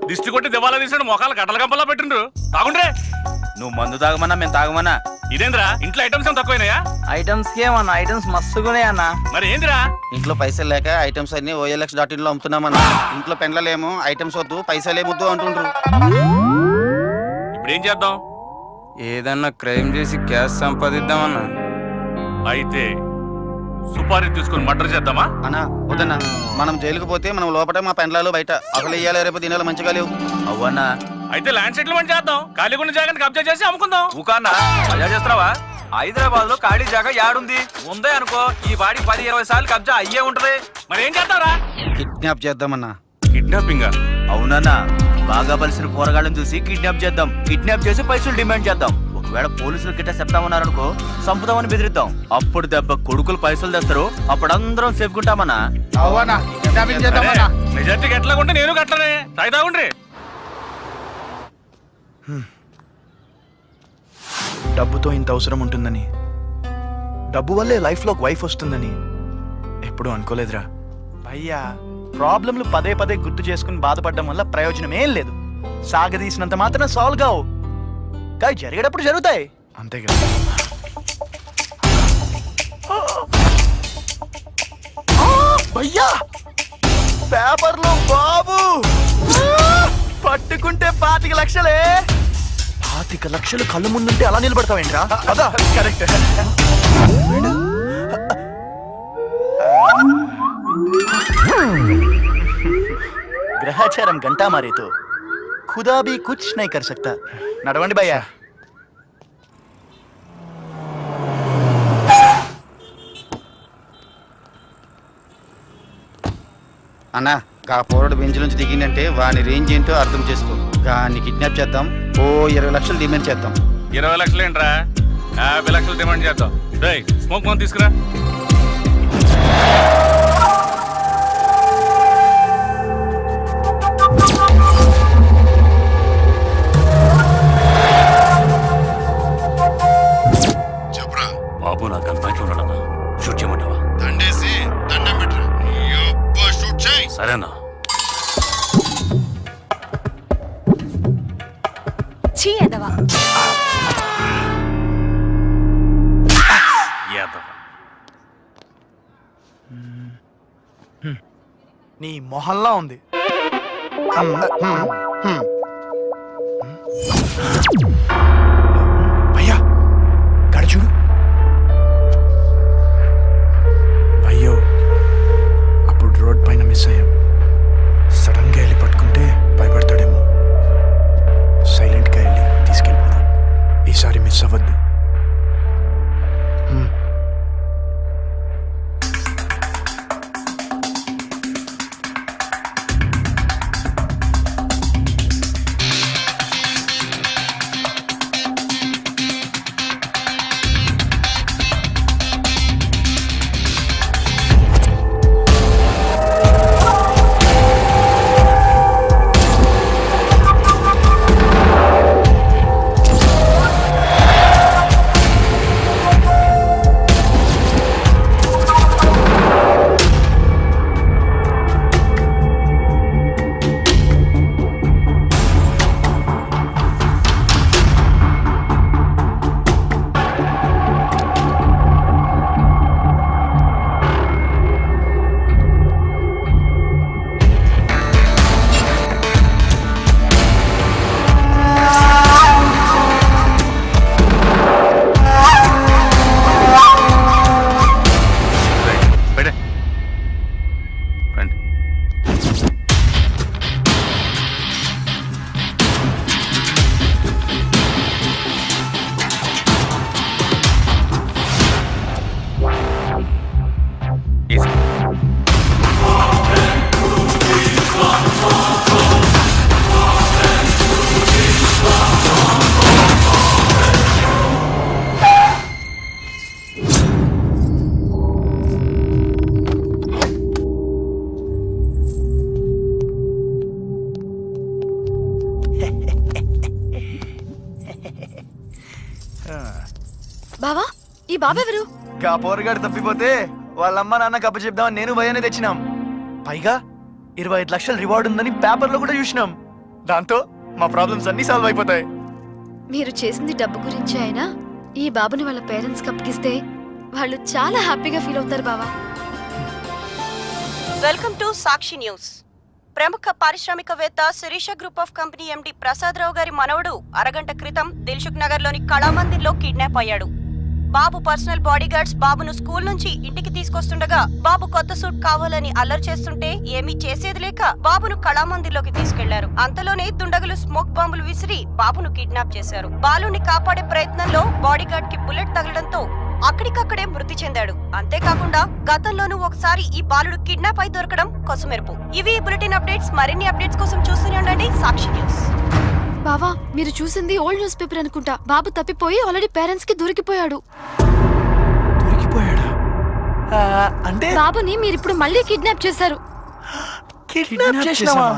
దిష్టి కొట్టి దివాలా తీసాడు మొఖాలు గడ్డల గంపలా పెట్టిండ్రు. తాగుండ్రే. నువ్వు మందు తాగమన్నా మేము తాగమన్నా. ఇదేంద్రా ఇంట్లో ఐటమ్స్ ఏం తక్కువైనాయా? ఐటమ్స్ ఏమన్నా ఐటమ్స్ మస్తుగునే అన్న. మరి ఏందిరా? ఇంట్లో పైసలు లేక ఐటమ్స్ అన్ని OLX.in లో అమ్ముతున్నామన్నా. ఇంట్లో పెండ్లలేమో ఐటమ్స్ వద్దు పైసలేమొద్దు అంటుండ్రు. ఇప్పుడు ఏం చేద్దాం? ఏదన్నా క్రైమ్ చేసి క్యాష్ సంపాదిద్దామన్నా. అయితే సుపారీ తీసుకుని మర్డర్ చేద్దామా? అన్నా వద్దన్నా, మనం జైలుకు పోతే మనం లోపల మా పెండ్లాలు బయట అసలు ఇయ్యాలి రేపు దినాలు మంచిగా లేవు. అవ్వన్నా అయితే ల్యాండ్ సెటిల్మెంట్ చేద్దాం. ఖాళీగున్న జాగాని కబ్జా చేసి అమ్ముకుందాం. ఊకన్నా మజా చేస్తున్నావా? హైదరాబాద్ లో ఖాళీ జాగా యాడుంది? ఉందే అనుకో ఈ వాడి 10-20 సార్లు కబ్జా అయ్యే ఉంటది. మరి ఏం చేద్దాంరా? కిడ్నాప్ చేద్దామన్నా. కిడ్నాపింగ్? అవునన్నా, బాగా బలిసిన పోరగాళ్ళని చూసి కిడ్నాప్ చేద్దాం. కిడ్నాప్ చేసి పైసలు డిమాండ్ చేద్దాం. ఒకవేళ పోలీసులు గిట్ట చెప్తామన్నారనుకో చంపుతామని బెదిరిద్దాం. అప్పుడు దెబ్బ కొడుకులు పైసలు తెస్తారు. అప్పుడు అందరం సేఫ్కుంటామన్నా. మెజార్టీకి ఎట్లా ఉంటే నేను గట్లనే తాగుండ్రి. డబ్బుతో ఇంత అవసరం ఉంటుందని, డబ్బు వల్లే లైఫ్లో ఒక వైఫ్ వస్తుందని ఎప్పుడూ అనుకోలేదురా. భయ్యా, ప్రాబ్లంలు పదే పదే గుర్తు చేసుకుని బాధపడడం వల్ల ప్రయోజనం ఏం లేదు. సాగదీసినంత మాత్రం సాల్వ్ కావు, కానీ జరిగేటప్పుడు జరుగుతాయి అంతే కదా. భయ్యా, పేపర్లో బాబు పట్టుకుంటే 25 లక్షలే. 25 లక్షలు కళ్ళు ముందుంటే అలా నిలబడతావేంట్రా? అదా కరెక్ట్. గ్రహచారం గంటా మారే తో ఖుదా భీ కుచ్ నహీ కర్ సక్తా. నడవండి భయ్యా. అన్నా గా పోరడు బెంచ్ నుంచి దిగిందంటే వాని రేంజ్ ఏంటో అర్థం చేసుకో. గాన్ని కిడ్నాప్ చేద్దాం. 20 లక్షలు డిమాండ్ చేద్దాం. 20 లక్షలు ఏంట్రా? 50 లక్షలు డిమాండ్ చేద్దాం. స్మోక్ మందు తీసుకురా. బాబు నా గన్ పాయింట్ ఉన్నాడన్నా, షూట్ చేయమంటావా? సరేనా? నీ మొహల్లా ఉంది. భయ్యా గడ చూడు. అయ్యో, అప్పుడు రోడ్ పైన మిస్ అయ్యాం. సడన్ గా వెళ్ళి పట్టుకుంటే భయపడతాడేమో. సైలెంట్ గా వెళ్ళి తీసుకెళ్ళిపోదాం. ఈసారి మిస్ అవ్వద్దు. బావా, ఈ బాబెవరు? గా పోరగాడు తప్పిపోతే వాళ్ళమ్మ నాన్న కప్ప చెప్దామని నేను భయాన్ని తెచ్చినాం. పైగా 25 లక్షల రివార్డు ఉందని పేపర్లో కూడా చూసినాం. దాంతో మా ప్రాబ్లమ్స్ అన్నీ సాల్వ్ అయిపోతాయి. మీరు చేసింది డబ్బు గురించి అయినా ఈ బాబుని వాళ్ళ పేరెంట్స్ కి అప్పగిస్తే వాళ్ళు చాలా హ్యాపీగా ఫీల్ అవుతారు బావా. Welcome to Sakshi news. ప్రముఖ పారిశ్రామికవేత్త Sirisha group of company MD Prasad Rao గారి మనవడు అరగంట క్రితం దిల్సుఖ్ నగర్ లోని కళామందిర్లో కిడ్నాప్ అయ్యాడు. బాబు పర్సనల్ బాడీగార్డ్స్ బాబును స్కూల్ నుంచి ఇంటికి తీసుకొస్తుండగా బాబు కొత్త సూట్ కావాలని అల్లరి చేస్తుంటే ఏమీ చేసేది లేక బాబును కళామందిర్లోకి తీసుకెళ్లారు. అంతలోనే దుండగులు స్మోక్ బాంబులు విసిరి బాబును కిడ్నాప్ చేశారు. బాలుని కాపాడే ప్రయత్నంలో బాడీగార్డ్ కి బుల్లెట్ తగలడంతో అక్కడికక్కడే మృతి చెందాడు. అంతేకాకుండా గతంలోనూ ఒకసారి ఈ బాలుడు కిడ్నాప్ అయి దొరకడం కొసమెరుపు. ఇవి బులెటిన్ అప్డేట్స్. మరిన్ని అప్డేట్స్ కోసం చూస్తూనే ఉండండి సాక్షి న్యూస్. బావా మీరు చూసింది ఓల్డ్ న్యూస్ పేపర్ అనుకుంటా. బాబు తప్పిపోయి ఆల్రెడీ పేరెంట్స్ కి దొరికిపోయాడు. దొరికిపోయాడా? అంటే బాబుని మీరు ఇప్పుడు మళ్ళీ కిడ్నాప్ చేశారు. కిడ్నాప్ చేసినావా?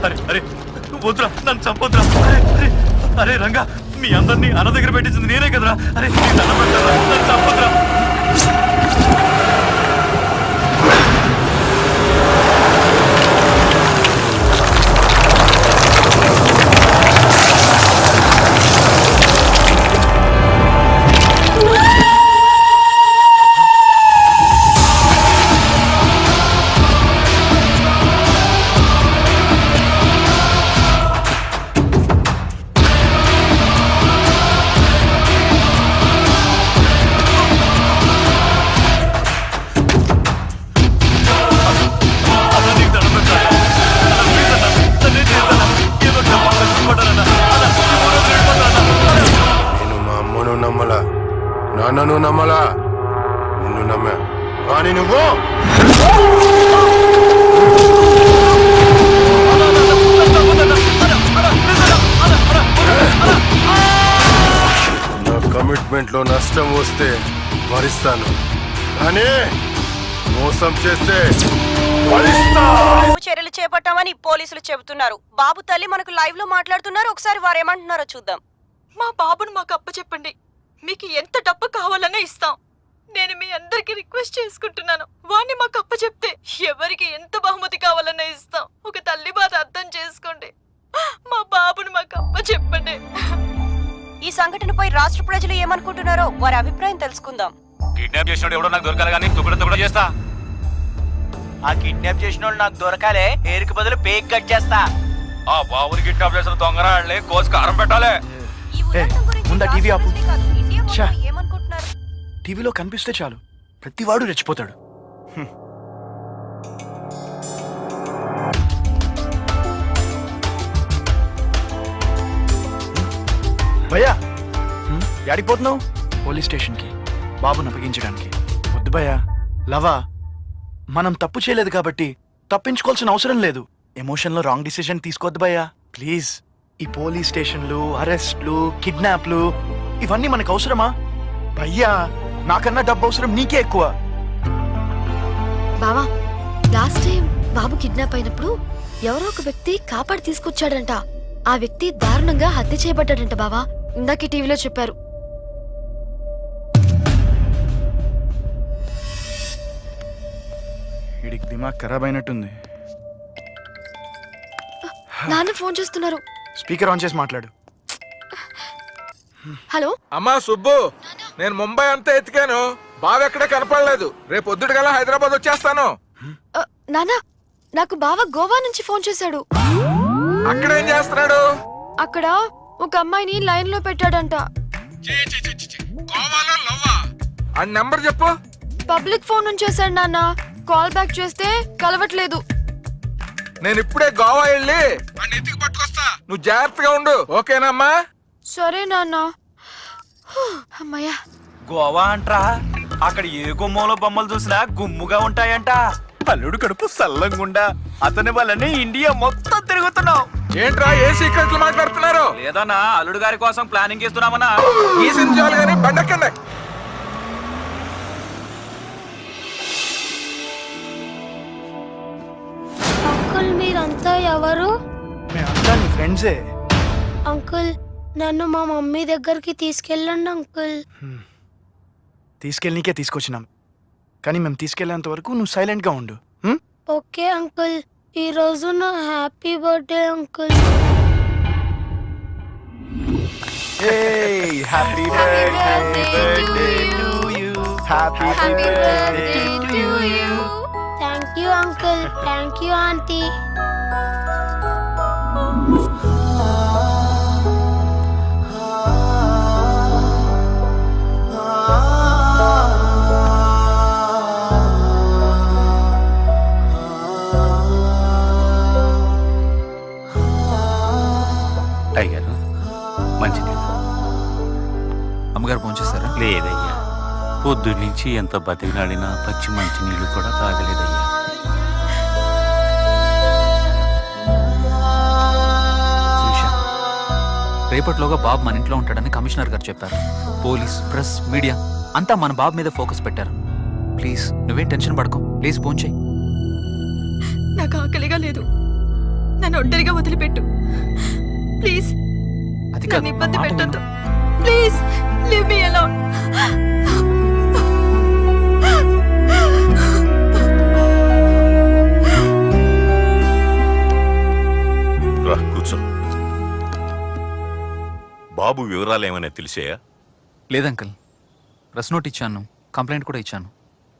అరే అరే వద్దురా, నన్ను చంపొద్దురా. అరే రంగా, మీ అందరినీ అన్న దగ్గర పెట్టించింది నేనే కదరా. అరే నీకు దండం పెడతారా, నన్ను చంపొద్దురా. నాన్నను నమ్మలా, నిన్ను నమ్మా. కానీ నువ్వు నా కమిట్మెంట్ లో నష్టం వస్తే భరిస్తాను, కానీ మోసం చేస్తే భరిస్తా. చర్యలు చేపట్టామని పోలీసులు చెబుతున్నారు. బాబు తల్లి మనకు లైవ్ లో మాట్లాడుతున్నారు. ఒకసారి వారేమంటున్నారో చూద్దాం. మా బాబును మాకు అప్పచెప్పండి. మీకు ఎంత డబ్బు కావాలన్నా ఇస్తాం. నేను మీ అందరికి రిక్వెస్ట్ చేసుకుంటున్నాను. వాణ్ణి మాకు అప్పచెప్తే ఎవరికి ఎంత బహుమతి కావాలన్నా ఇస్తాం. ఒక తల్లి బాధ అర్థం చేసుకోండి. మా బాబును మాకు అప్పచెప్పండి. ఈ సంఘటనపై రాష్ట్ర ప్రజలు ఏమనుకుంటున్నారో వారి అభిప్రాయం తెలుసుకుందాం. కిడ్నాప్ చేసినోడు ఎవడో నాకు దొరకాలి కానీ తుక్కడ చేస్తా. ఆ కిడ్నాప్ చేసిన వాళ్ళు నాకు దొరకాలే, హెయిర్కి బదులు పేక్ కట్ చేస్తా. ఆ బాబుని కిడ్నాప్ చేసిన దొంగరాళ్ళే కోసి కారం పెట్టాలి. ఈ ఉదంతం గురించి ముందా టీవీ ఆపు. రాష్ట్ర ప్రజలే కాదు, ఇండియా మొత్తం ఛా. ఏమనుకుంటున్నారు? టీవీలో కనిపిస్తే చాలు ప్రతివాడు రెచ్చిపోతాడు. భయ్యా యాడిపోతున్నావు? పోలీస్ స్టేషన్కి బాబుని అప్పగించడానికి. వద్దు భయ్యా, లవా మనం తప్పు చేయలేదు కాబట్టి తప్పించుకోవాల్సిన అవసరం లేదు. ఎమోషన్లో రాంగ్ డిసిజన్ తీసుకోవద్దు భయ్యా ప్లీజ్. ఈ పోలీస్ స్టేషన్లు, అరెస్ట్లు, కిడ్నాప్లు ఇవన్నీ మనకు అవసరమా? భయ్యా నాకన్నా డబ్బు అవసరం నీకే ఎక్కువ. బావా లాస్ట్ టైం బాబు కిడ్నాప్ అయినప్పుడు ఎవరో ఒక వ్యక్తి కాపాడి తీసుకొచ్చాడంట. ఆ వ్యక్తి దారుణంగా హత్య చేయబడ్డాడంట బావా. ఇందాక టీవీలో చెప్పారు. వీడికి దిమాగ్ ఖరాబ్ అయినట్టుంది. నాన్న ఫోన్ చేస్తున్నారు. స్పీకర్ ఆన్ చేసి మాట్లాడు. హలో అమ్మా సుబ్బు, నేను ముంబై అంతా ఎతికాను, బావెక్కడే కనపడలేదు. రేపు పొద్దుటగల హైదరాబాద్ వచ్చేస్తాను. నానా నాకు బావ గోవా నుంచి ఫోన్ చేశాడు. అక్కడేం చేస్తున్నాడు? అక్కడ ఒక అమ్మాయిని లైన్ లో పెట్టాడంట. గోవాలో లవ్వా? ఆ నెంబర్ చెప్పు. పబ్లిక్ ఫోన్ నుంచి చేశాడు నాన్న. కాల్ బ్యాక్ చేస్తే కలవట్లేదు. నేను ఇప్పుడే గోవా వెళ్ళి వాడిని ఎతికి పట్టుకొస్తా. నువ్వు జాగ్రత్తగా ఉండు, ఓకేనమ్మా? సరే నాన్న. అమ్మయ్యా. గోవా అంట్రా, అక్కడ ఏ గుమ్మంలో బొమ్మలు చూసినా గుమ్ముగా ఉంటాయంట. అల్లుడు కడుపు సల్లంగుండా అతని వల్లనే ఇండియా మొత్తం తిరుగుతున్నాం. ఏంట్రా ఏ సీక్రెట్లు మాట్లాడుతున్నారు? లేదన్నా అల్లుడు గారి కోసం ప్లానింగ్ చేస్తున్నామన్నా. ఈ సింజాలు గానీ బండెక్కండి. అంకుల్ మీరంతా ఎవరు? మేమంతా నీ ఫ్రెండ్సే. అంకుల్ నన్ను మా మమ్మీ దగ్గరికి తీసుకెళ్ళండి అంకుల్. తీసుకెళ్ళనీకే తీసుకొచ్చినాం, కానీ మేము తీసుకెళ్లేంత వరకు నువ్వు సైలెంట్గా ఉండు. హ్మ్? ఓకే అంకుల్, ఈ రోజు నా happy birthday uncle. Happy birthday to you. Happy birthday to you. Thank you uncle, thank you aunty. అయ్యారు మంచిది. అమ్మగారు పਹੁంచేస్తారా? లేదయ్యా, పొద్దున్నుంచి ఎంత బతికినాడినా పచ్చి మంచి నీళ్లు కూడా తాగలేదయ్యా. శిరీష, రేపటిలోగా బాబు మన ఇంట్లో ఉంటాడని కమిషనర్ గారు చెప్పారు. పోలీస్, ప్రెస్, మీడియా అంతా మన బాబు మీద ఫోకస్ పెట్టారు. ప్లీజ్ నువ్వేం టెన్షన్ పడకు. ప్లీజ్ ఫోన్ చేయి. నాకు ఆకలిగా లేదు, నన్ను ఒంటరిగా వదిలిపెట్టు ప్లీజ్. అది నన్ను ఇబ్బంది పెట్టొద్దు ప్లీజ్, లీవ్ మీ అలోన్. రా కూర్చో. బాబు వివరాలు ఏమైనా తెలిసాయా? లేదంకల్, ప్రెస్ నోట్ ఇచ్చాను, కంప్లైంట్ కూడా ఇచ్చాను.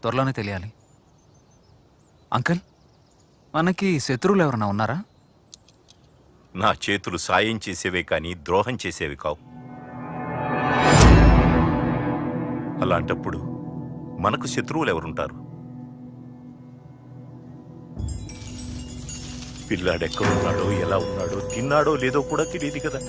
త్వరలోనే తెలియాలి. అంకుల్, మనకి శత్రువులు ఎవరైనా ఉన్నారా? నా చేతులు సాయం చేసేవే కానీ ద్రోహం చేసేవి కావు. అలాంటప్పుడు మనకు శత్రువులు ఎవరుంటారు? పిల్లాడెక్కడున్నాడో, ఎలా ఉన్నాడో, తిన్నాడో లేదో కూడా తెలియదు కదా.